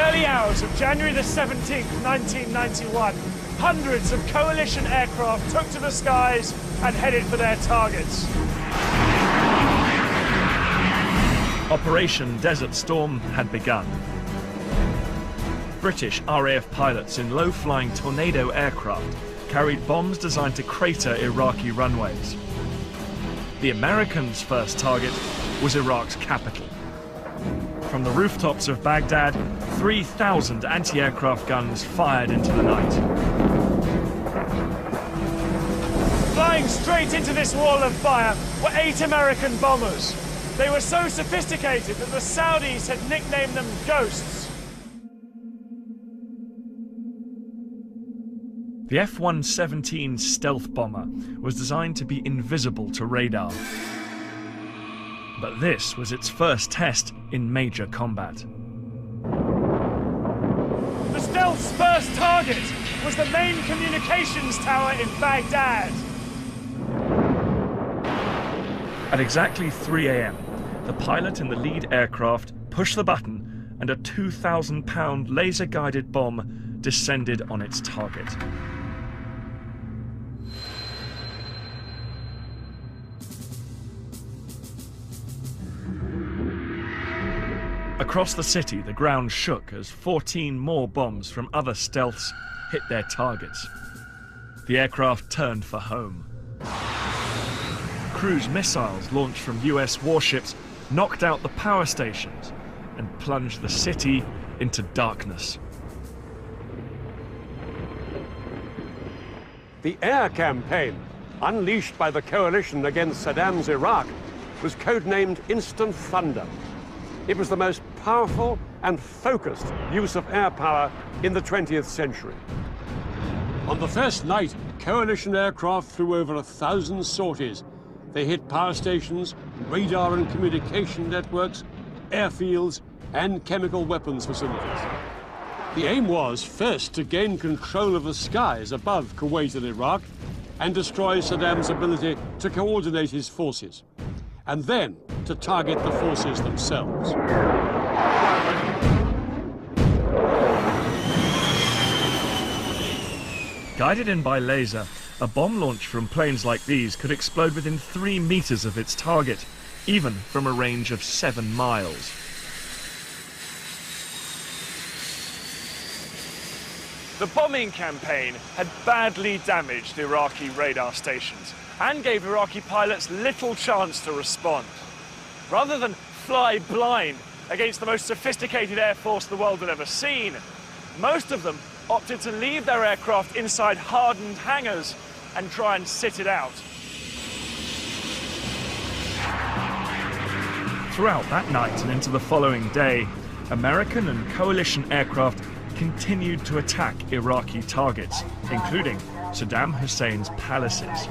early hours of January the 17th, 1991, hundreds of coalition aircraft took to the skies and headed for their targets. Operation Desert Storm had begun. British RAF pilots in low-flying Tornado aircraft carried bombs designed to crater Iraqi runways. The Americans' first target was Iraq's capital. From the rooftops of Baghdad, 3,000 anti-aircraft guns fired into the night. Flying straight into this wall of fire were 8 American bombers. They were so sophisticated that the Saudis had nicknamed them Ghosts. The F-117 stealth bomber was designed to be invisible to radar. But this was its first test in major combat. The stealth's first target was the main communications tower in Baghdad. At exactly 3 a.m., the pilot in the lead aircraft pushed the button and a 2,000-pound laser-guided bomb descended on its target. Across the city, the ground shook as 14 more bombs from other stealths hit their targets. The aircraft turned for home. Cruise missiles launched from US warships knocked out the power stations and plunged the city into darkness. The air campaign, unleashed by the coalition against Saddam's Iraq, was codenamed Instant Thunder. It was the most powerful and focused use of air power in the 20th century. On the first night, coalition aircraft flew over 1,000 sorties. They hit power stations, radar and communication networks, airfields, and chemical weapons facilities. The aim was first to gain control of the skies above Kuwait and Iraq and destroy Saddam's ability to coordinate his forces, and then to target the forces themselves. Guided in by laser, a bomb launch from planes like these could explode within 3 meters of its target, even from a range of 7 miles. The bombing campaign had badly damaged Iraqi radar stations and gave Iraqi pilots little chance to respond. Rather than fly blind against the most sophisticated air force the world had ever seen, most of them opted to leave their aircraft inside hardened hangars and try and sit it out. Throughout that night and into the following day, American and coalition aircraft continued to attack Iraqi targets, including Saddam Hussein's palaces.